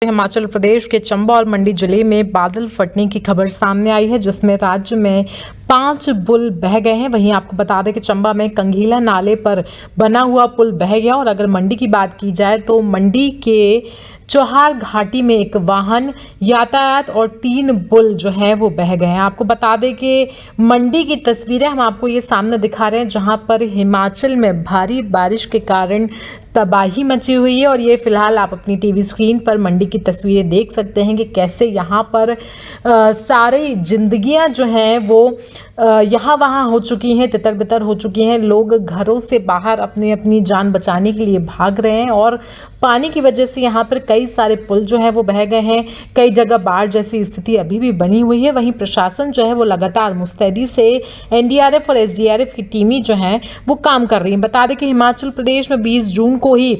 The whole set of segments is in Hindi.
हिमाचल प्रदेश के चंबा और मंडी जिले में बादल फटने की खबर सामने आई है, जिसमें राज्य में 5 पुल बह गए हैं। वहीं आपको बता दें कि चंबा में कंघीला नाले पर बना हुआ पुल बह गया। और अगर मंडी की बात की जाए तो मंडी के चौहार घाटी में एक वाहन यातायात और 3 पुल जो है वो बह गए हैं। आपको बता दें कि मंडी की तस्वीरें हम आपको ये सामने दिखा रहे हैं, जहां पर हिमाचल में भारी बारिश के कारण तबाही मची हुई है। और ये फिलहाल आप अपनी टीवी स्क्रीन पर मंडी की तस्वीरें देख सकते हैं कि कैसे यहाँ पर सारी जिंदगियां जो हैं वो यहाँ वहाँ हो चुकी हैं, तितर बितर हो चुकी हैं। लोग घरों से बाहर अपनी अपनी जान बचाने के लिए भाग रहे हैं और पानी की वजह से यहाँ पर कई सारे पुल जो है वो बह गए हैं। कई जगह बाढ़ जैसी स्थिति अभी भी बनी हुई है। वहीं प्रशासन जो है वो लगातार मुस्तैदी से एनडीआरएफ और एसडीआरएफ की टीमें जो हैं वो काम कर रही हैं। बता दें कि हिमाचल प्रदेश में 20 जून को ही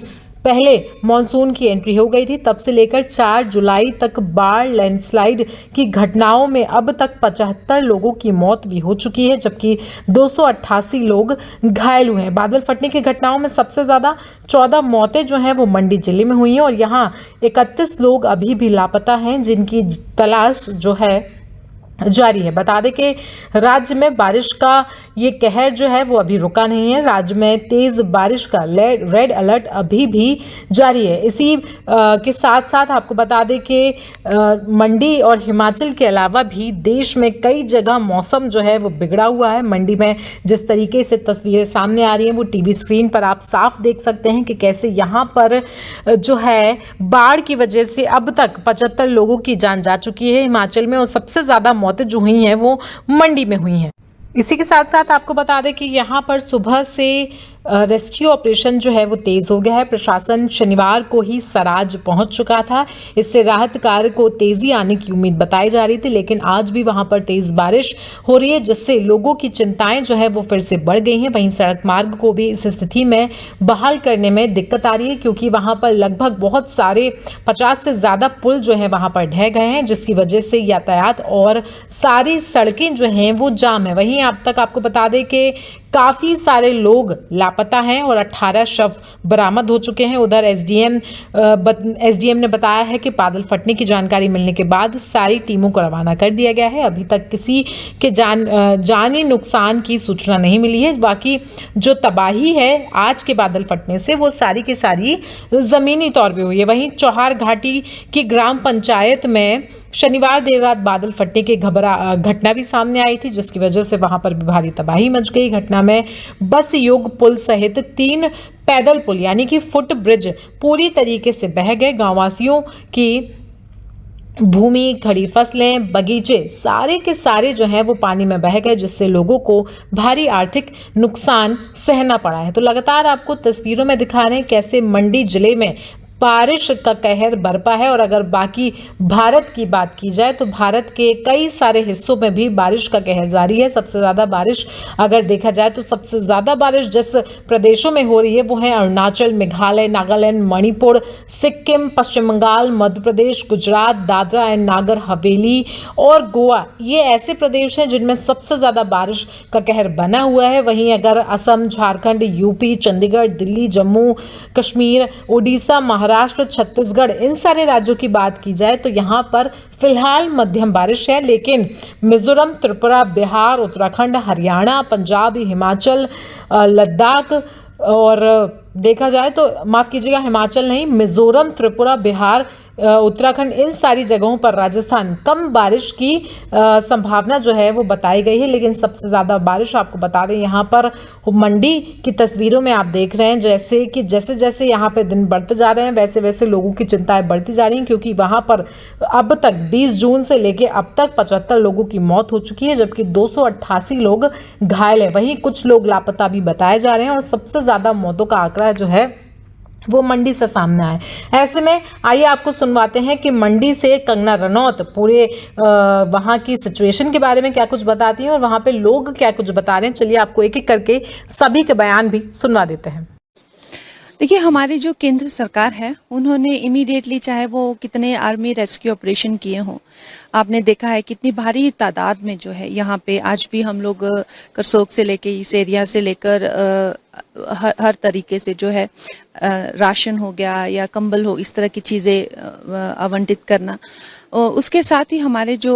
पहले मानसून की एंट्री हो गई थी। तब से लेकर 4 जुलाई तक बाढ़, लैंडस्लाइड की घटनाओं में अब तक 75 लोगों की मौत भी हो चुकी है, जबकि 288 लोग घायल हुए हैं। बादल फटने की घटनाओं में सबसे ज़्यादा 14 मौतें जो हैं वो मंडी जिले में हुई हैं और यहाँ 31 लोग अभी भी लापता हैं, जिनकी तलाश जो है जारी है। बता दें कि राज्य में बारिश का ये कहर जो है वो अभी रुका नहीं है। राज्य में तेज बारिश का रेड अलर्ट अभी भी जारी है। इसी के साथ साथ आपको बता दें कि मंडी और हिमाचल के अलावा भी देश में कई जगह मौसम जो है वो बिगड़ा हुआ है। मंडी में जिस तरीके से तस्वीरें सामने आ रही हैं वो टीवी स्क्रीन पर आप साफ देख सकते हैं कि कैसे यहाँ पर जो है बाढ़ की वजह से अब तक 75 लोगों की जान जा चुकी है हिमाचल में, और सबसे ज़्यादा मौतें जो हुई हैं वो मंडी में हुई हैं। इसी के साथ साथ आपको बता दें कि यहाँ पर सुबह से रेस्क्यू ऑपरेशन जो है वो तेज़ हो गया है। प्रशासन शनिवार को ही सराज पहुंच चुका था। इससे राहत कार्य को तेज़ी आने की उम्मीद बताई जा रही थी, लेकिन आज भी वहां पर तेज़ बारिश हो रही है, जिससे लोगों की चिंताएं जो है वो फिर से बढ़ गई हैं। वहीं सड़क मार्ग को भी इस स्थिति में बहाल करने में दिक्कत आ रही है, क्योंकि वहां पर लगभग बहुत सारे 50 से ज़्यादा पुल जो है वहां पर ढह गए हैं, जिसकी वजह से यातायात और सारी सड़कें जो हैं वो जाम है। वहीं अब तक आपको बता दें कि काफ़ी सारे लोग लापता हैं और 18 शव बरामद हो चुके हैं। उधर एसडीएम ने बताया है कि बादल फटने की जानकारी मिलने के बाद सारी टीमों को रवाना कर दिया गया है। अभी तक किसी के जानी नुकसान की सूचना नहीं मिली है। बाकी जो तबाही है आज के बादल फटने से वो सारी की सारी ज़मीनी तौर पे हुई है। वहीं चौहार घाटी की ग्राम पंचायत में शनिवार देर रात बादल फटने की घटना भी सामने आई थी, जिसकी वजह से वहां पर भी भारी तबाही मच गई। घटना में बस योग पुल सहित 3 पैदल पुल यानी कि फुट ब्रिज पूरी तरीके से बह गए। गांववासियों की भूमि, खड़ी फसलें, बगीचे सारे के सारे जो हैं वो पानी में बह गए, जिससे लोगों को भारी आर्थिक नुकसान सहना पड़ा है। तो लगातार आपको तस्वीरों में दिखा रहे हैं कैसे मंडी जिले में बारिश का कहर बरपा है। और अगर बाकी भारत की बात की जाए तो भारत के कई सारे हिस्सों में भी बारिश का कहर जारी है। सबसे ज़्यादा बारिश अगर देखा जाए तो सबसे ज़्यादा बारिश जिस प्रदेशों में हो रही है वो है अरुणाचल, मेघालय, नागालैंड, मणिपुर, सिक्किम, पश्चिम बंगाल, मध्य प्रदेश, गुजरात, दादरा एंड नागर हवेली और गोवा। ये ऐसे प्रदेश हैं जिनमें सबसे ज़्यादा बारिश का कहर बना हुआ है। वहीं अगर असम, झारखंड, यूपी, चंडीगढ़, दिल्ली, जम्मू कश्मीर, उड़ीसा, महाराष्ट्र, छत्तीसगढ़, इन सारे राज्यों की बात की जाए तो यहाँ पर फिलहाल मध्यम बारिश है। लेकिन मिजोरम, त्रिपुरा, बिहार, उत्तराखंड, हरियाणा, पंजाब, हिमाचल, लद्दाख और देखा जाए तो माफ़ कीजिएगा, हिमाचल नहीं, मिजोरम, त्रिपुरा, बिहार, उत्तराखंड, इन सारी जगहों पर, राजस्थान, कम बारिश की संभावना जो है वो बताई गई है। लेकिन सबसे ज़्यादा बारिश आपको बता दें यहाँ पर मंडी की तस्वीरों में आप देख रहे हैं जैसे जैसे यहाँ पे दिन बढ़ते जा रहे हैं वैसे वैसे लोगों की चिंताएं बढ़ती जा रही हैं, क्योंकि वहाँ पर अब तक 20 जून से लेके अब तक 75 लोगों की मौत हो चुकी है, जबकि 288 लोग घायल है। वहीं कुछ लोग लापता भी बताए जा रहे हैं और सबसे ज़्यादा मौतों का आंकड़ा जो है वो मंडी से सामने आए। ऐसे में आइए आपको सुनवाते हैं कि मंडी से कंगना रनौत पूरे वहाँ की सिचुएशन के बारे में क्या कुछ बताती हैं और वहाँ पे लोग क्या कुछ बता रहे हैं। चलिए आपको एक एक करके सभी के बयान भी सुनवा देते हैं। देखिए, हमारी जो केंद्र सरकार है उन्होंने इमीडिएटली, चाहे वो कितने आर्मी रेस्क्यू ऑपरेशन किए हों, आपने देखा है कितनी भारी तादाद में जो है यहाँ पे आज भी हम लोग करसोग से लेके इस एरिया से लेकर हर तरीके से जो है राशन हो गया या कंबल हो, इस तरह की चीज़ें आवंटित करना। उसके साथ ही हमारे जो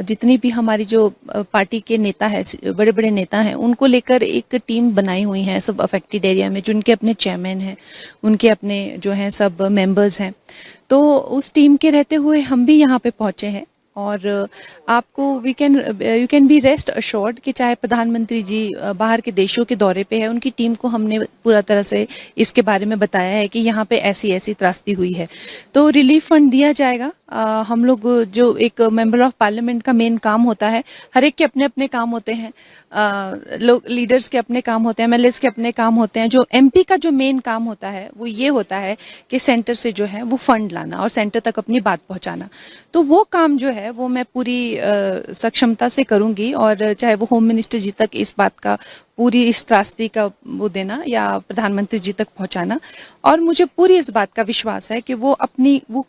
जितनी भी हमारी जो पार्टी के नेता है, बड़े बड़े नेता हैं, उनको लेकर एक टीम बनाई हुई है सब अफेक्टेड एरिया में, जिनके अपने चेयरमैन हैं, उनके अपने जो हैं सब मेंबर्स हैं। तो उस टीम के रहते हुए हम भी यहाँ पे पहुंचे हैं और आपको you can be rest assured कि चाहे प्रधानमंत्री जी बाहर के देशों के दौरे पे है, उनकी टीम को हमने पूरा तरह से इसके बारे में बताया है कि यहाँ पे ऐसी ऐसी त्रासदी हुई है, तो रिलीफ फंड दिया जाएगा। हम लोग जो एक मेंबर ऑफ पार्लियामेंट का मेन काम होता है, हर एक के अपने अपने काम होते हैं, लोग लीडर्स के अपने काम होते हैं, एमएलएस के अपने काम होते हैं। जो एमपी का जो मेन काम होता है वो ये होता है कि सेंटर से जो है वो फंड लाना और सेंटर तक अपनी बात पहुंचाना। तो वो काम जो है वो मैं पूरी सक्षमता से करूंगी और चाहे वो होम मिनिस्टर जी तक इस बात का पूरी इस त्रासदी का वो देना या प्रधानमंत्री जी तक पहुंचाना। और मुझे पूरी इस बात का विश्वास है कि वो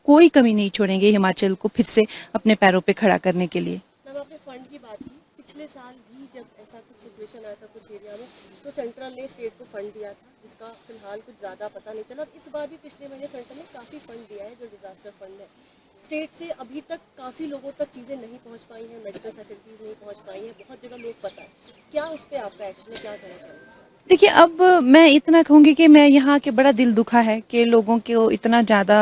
कोई कमी नहीं छोड़ेंगे हिमाचल को फिर से अपने पैरों पे खड़ा करने के लिए। मैम, आपने फंड की बात की, पिछले साल भी जब ऐसा कुछ सिचुएशन आया था कुछ एरिया में, तो सेंट्रल ने स्टेट को फंड दिया था, जिसका फिलहाल कुछ ज़्यादा पता नहीं चला। और इस बार भी पिछले महीने सेंट्रल ने काफ़ी फंड दिया है, जो डिजास्टर फंड है। स्टेट से अभी तक काफ़ी लोगों तक चीज़ें नहीं पहुंच पाई हैं, मेडिकल फैसिलिटीज़ नहीं पहुंच पाई हैं, बहुत जगह लोग पता है। क्या उस पर आपका एक्शन है, क्या कहना चाहिए? देखिए, अब मैं इतना कहूंगी कि मैं यहाँ के बड़ा दिल दुखा है कि लोगों को इतना ज़्यादा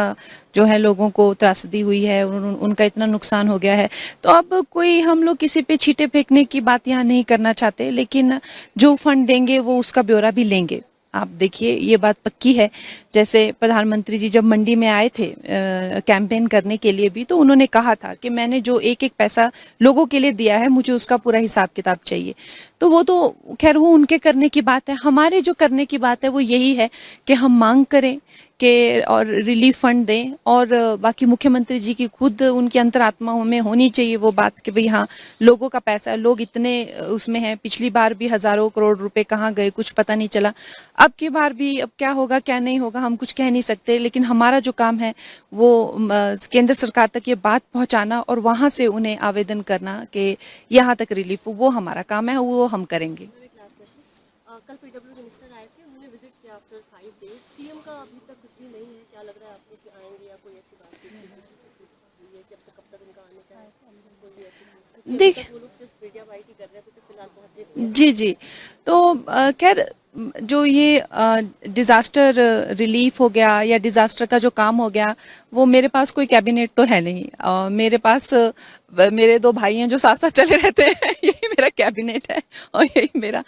जो है लोगों को त्रासदी हुई है, उनका इतना नुकसान हो गया है। तो अब कोई हम लोग किसी पे छींटे फेंकने की बात यहाँ नहीं करना चाहते, लेकिन जो फंड देंगे वो उसका ब्यौरा भी लेंगे। आप देखिए, ये बात पक्की है। जैसे प्रधानमंत्री जी जब मंडी में आए थे कैंपेन करने के लिए भी, तो उन्होंने कहा था कि मैंने जो एक एक पैसा लोगों के लिए दिया है, मुझे उसका पूरा हिसाब किताब चाहिए। तो वो तो खैर वो उनके करने की बात है। हमारे जो करने की बात है वो यही है कि हम मांग करें कि और रिलीफ फंड दें, और बाकी मुख्यमंत्री जी की खुद उनकी अंतरात्मा में होनी चाहिए वो बात कि भाई हाँ, लोगों का पैसा, लोग इतने उसमें हैं। पिछली बार भी हजारों करोड़ रुपए कहाँ गए कुछ पता नहीं चला। अब की बार भी अब क्या होगा क्या नहीं होगा हम कुछ कह नहीं सकते, लेकिन हमारा जो काम है वो केंद्र सरकार तक ये बात पहुंचाना और वहां से उन्हें आवेदन करना कि यहाँ तक रिलीफ, वो हमारा काम है, वो हम करेंगे। एक लास्ट क्वेश्चन, कल पीडब्ल्यू मिनिस्टर आए थे, उन्होंने विजिट किया आफ्टर 5 डेज। सीएम का अभी तक कुछ भी नहीं है, क्या लग रहा है आपको कि आएंगे या कोई ऐसी बात ये कि कब तक इनका आने का है, कोई भी ऐसी चीज? देख, वो लोग सिर्फ मीडिया बाइट ही कर रहे थे, तो फिलहाल पहुंचे नहीं। जी जी, तो खैर जो ये डिजास्टर रिलीफ हो गया या डिजास्टर का जो काम हो गया, वो मेरे पास कोई कैबिनेट तो है नहीं। मेरे पास मेरे 2 भाई हैं जो साथ साथ चले रहते हैं यही मेरा कैबिनेट है और यही मेरा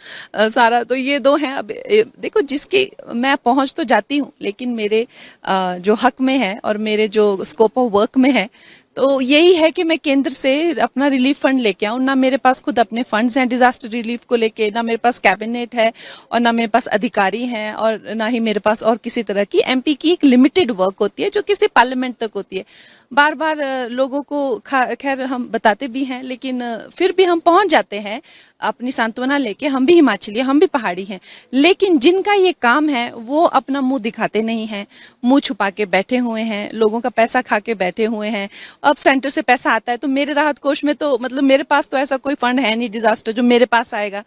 सारा, तो ये 2 हैं। अब देखो, जिसकी मैं पहुंच तो जाती हूँ, लेकिन मेरे जो हक में है और मेरे जो स्कोप ऑफ वर्क में है, तो यही है कि मैं केंद्र से अपना रिलीफ फंड लेके आऊं। ना मेरे पास खुद अपने फंड्स हैं डिजास्टर रिलीफ को लेके, ना मेरे पास कैबिनेट है और ना मेरे पास अधिकारी हैं, और ना ही मेरे पास और किसी तरह की, एमपी की एक लिमिटेड वर्क होती है जो किसी पार्लियामेंट तक होती है। बार बार लोगों को खैर हम बताते भी हैं, लेकिन फिर भी हम पहुंच जाते हैं अपनी सांत्वना लेके। हम भी हिमाचली, हम भी पहाड़ी हैं, लेकिन जिनका ये काम है वो अपना मुंह दिखाते नहीं हैं, मुंह छुपा के बैठे हुए हैं, लोगों का पैसा खा के बैठे हुए हैं। अब सेंटर से पैसा आता है तो मेरे राहत कोष में तो मतलब मेरे पास तो ऐसा कोई फंड है नहीं डिजास्टर जो मेरे पास आएगा।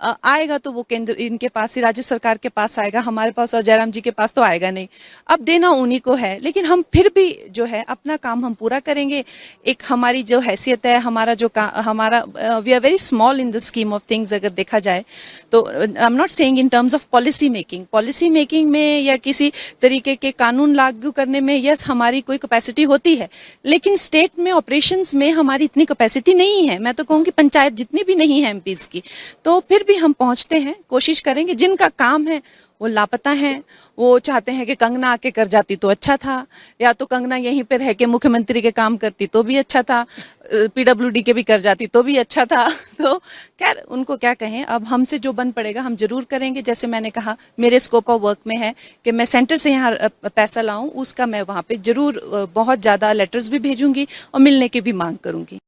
आएगा तो वो केंद्र इनके पास ही, राज्य सरकार के पास आएगा, हमारे पास और जयराम जी के पास तो आएगा नहीं। अब देना उन्हीं को है, लेकिन हम फिर भी जो है अपना काम हम पूरा करेंगे। एक हमारी जो हैसियत है, हमारा जो हमारा we are very small in the scheme of things अगर देखा जाए तो। I am not saying in terms of policy making में या किसी तरीके के कानून लागू करने में यस हमारी कोई कैपेसिटी होती है, लेकिन स्टेट में ऑपरेशंस में हमारी इतनी कैपेसिटी नहीं है। मैं तो कहूँगी पंचायत जितनी भी नहीं है एमपीज की, तो फिर भी हम पहुंचते हैं, कोशिश करेंगे। जिनका काम है वो लापता हैं, वो चाहते हैं कि कंगना आके कर जाती तो अच्छा था, या तो कंगना यहीं पे रह के मुख्यमंत्री के काम करती तो भी अच्छा था, पीडब्ल्यूडी के भी कर जाती तो भी अच्छा था। तो खैर उनको क्या कहें, अब हमसे जो बन पड़ेगा हम जरूर करेंगे। जैसे मैंने कहा, मेरे स्कोप ऑफ वर्क में है कि मैं सेंटर से यहाँ पैसा लाऊं, उसका मैं वहां पे जरूर बहुत ज्यादा लेटर्स भी भेजूंगी और मिलने की भी मांग करूंगी।